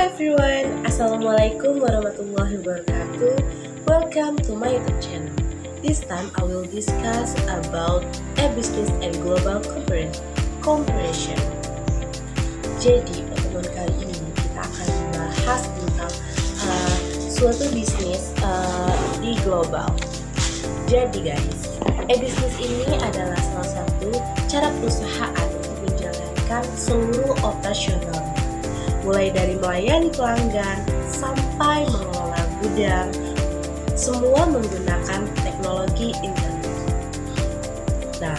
everyone, Assalamualaikum warahmatullahi wabarakatuh. Welcome to my YouTube channel. This time I will discuss about business and global comparison. Jadi pertemuan kali ini kita akan membahas tentang suatu bisnis di global. Jadi guys, bisnis ini adalah salah satu cara perusahaan untuk menjalankan seluruh operasional, mulai dari melayani pelanggan sampai mengelola gudang, semua menggunakan teknologi internet. Nah,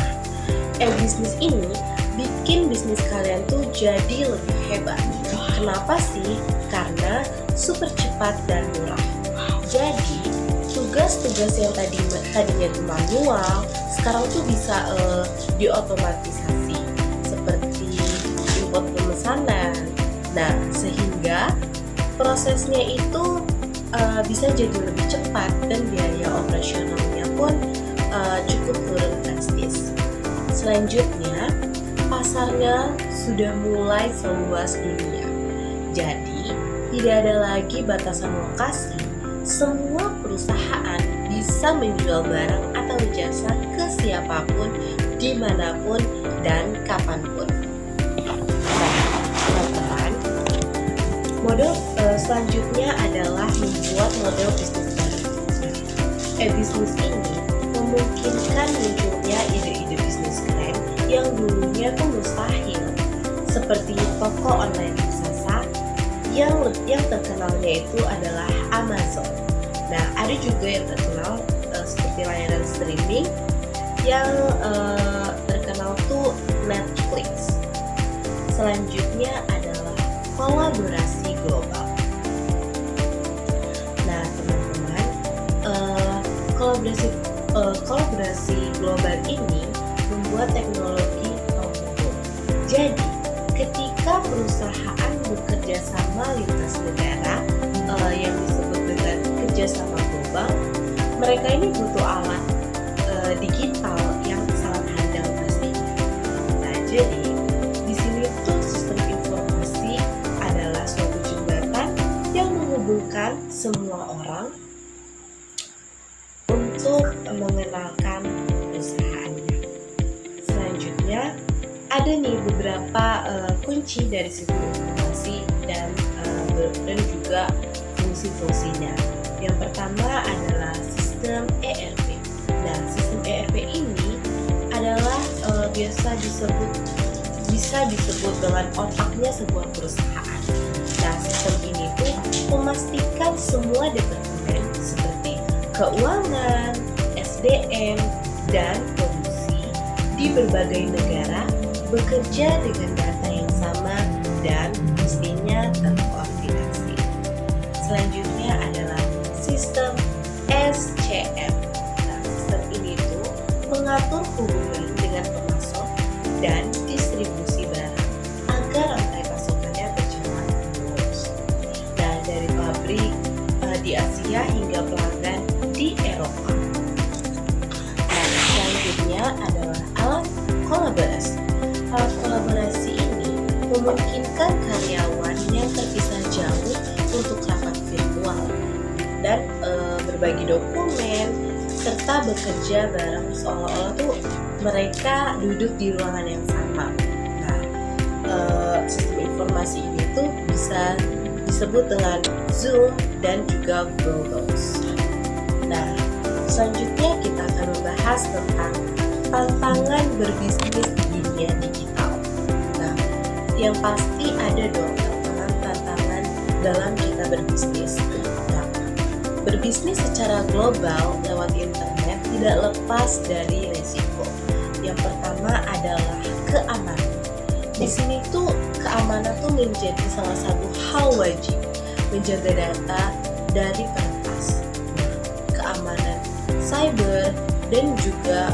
bisnis ini bikin bisnis kalian tuh jadi lebih hebat. Kenapa sih? Karena super cepat dan murah. Jadi tugas-tugas yang tadinya itu manual sekarang tuh bisa diotomatisasi, seperti import pemesanan. Nah, sehingga prosesnya itu bisa jadi lebih cepat dan biaya operasionalnya pun cukup turun drastis. Selanjutnya, pasarnya sudah mulai seluas dunia. Jadi, tidak ada lagi batasan lokasi. Semua perusahaan bisa menjual barang atau jasa ke siapapun, dimanapun, dan kapanpun. Model selanjutnya adalah membuat model bisnis baru. Bisnis ini memungkinkan munculnya ide-ide bisnis keren yang dulunya tuh mustahil, seperti toko online raksasa yang terkenalnya itu adalah Amazon. Nah, ada juga yang terkenal seperti layanan streaming yang terkenal tuh Netflix. Selanjutnya adalah kolaborasi global. Nah, teman-teman, kolaborasi global ini membuat teknologi umum. Jadi, ketika perusahaan bekerja sama lintas negara yang disebut dengan kerjasama global, mereka ini butuh alat digital yang sangat handal pastinya. Nah, jadi di sini tuh sistem informasi adalah suatu jembatan yang menghubungkan semua orang untuk mengenalkan perusahaannya. Selanjutnya, ada nih beberapa kunci dari sistem informasi dan juga fungsi-fungsinya. Yang pertama adalah sistem ERP. Nah, sistem ERP ini adalah bisa disebut dengan otaknya sebuah perusahaan. Nah, sistem ini tuh memastikan semua departemen seperti keuangan, SDM, dan produksi di berbagai negara bekerja dengan data yang sama dan pastinya terkoordinasi. Selanjutnya adalah sistem SCM. Nah, sistem ini tuh mengatur hubungan dengan pemasok dan distribusi barang agar rantai pasokannya berjalan mulus. Nah, dari pabrik di Asia hingga pelanggan di Eropa. Nah, selanjutnya adalah alat kolaborasi. Alat kolaborasi ini memungkinkan karyawan yang terpisah jauh untuk rapat virtual dan berbagi dokumen serta bekerja bareng seolah-olah tuh mereka duduk di ruangan yang sama. Nah, sistem informasi ini tuh bisa disebut dengan Zoom dan juga Google Docs. Nah, selanjutnya kita akan membahas tentang tantangan berbisnis di dunia digital. Nah, yang pasti ada dong tantangan dalam kita berbisnis. Nah, berbisnis secara global lewat internet tidak lepas dari resiko. Yang pertama adalah keamanan. Di sini tuh keamanan tuh menjadi salah satu hal wajib, menjaga data dari peretas. Nah, keamanan cyber dan juga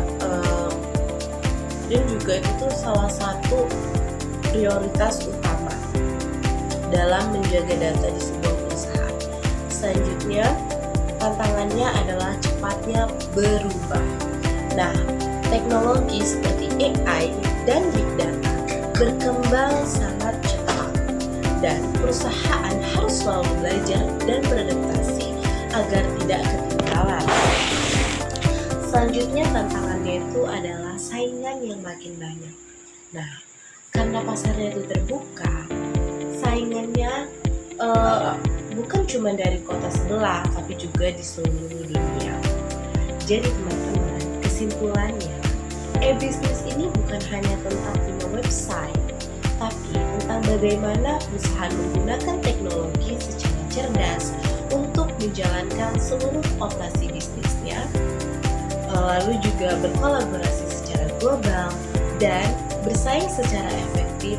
itu salah satu prioritas utama dalam menjaga data di sebuah perusahaan. Selanjutnya, tantangannya adalah cepatnya berubah. Nah, teknologi seperti AI dan Big Data berkembang sangat cepat. dan perusahaan harus selalu belajar dan beradaptasi agar tidak ketinggalan. Selanjutnya tantangannya itu adalah saingan yang makin banyak. Nah, karena pasarnya itu terbuka, saingannya bukan cuma dari kota sebelah, tapi juga di seluruh dunia. Jadi teman-teman, kesimpulannya, e-bisnis ini bukan hanya tentang punya website, tapi tentang bagaimana perusahaan menggunakan teknologi secara cerdas untuk menjalankan seluruh operasi bisnisnya, lalu juga berkolaborasi secara global dan bersaing secara efektif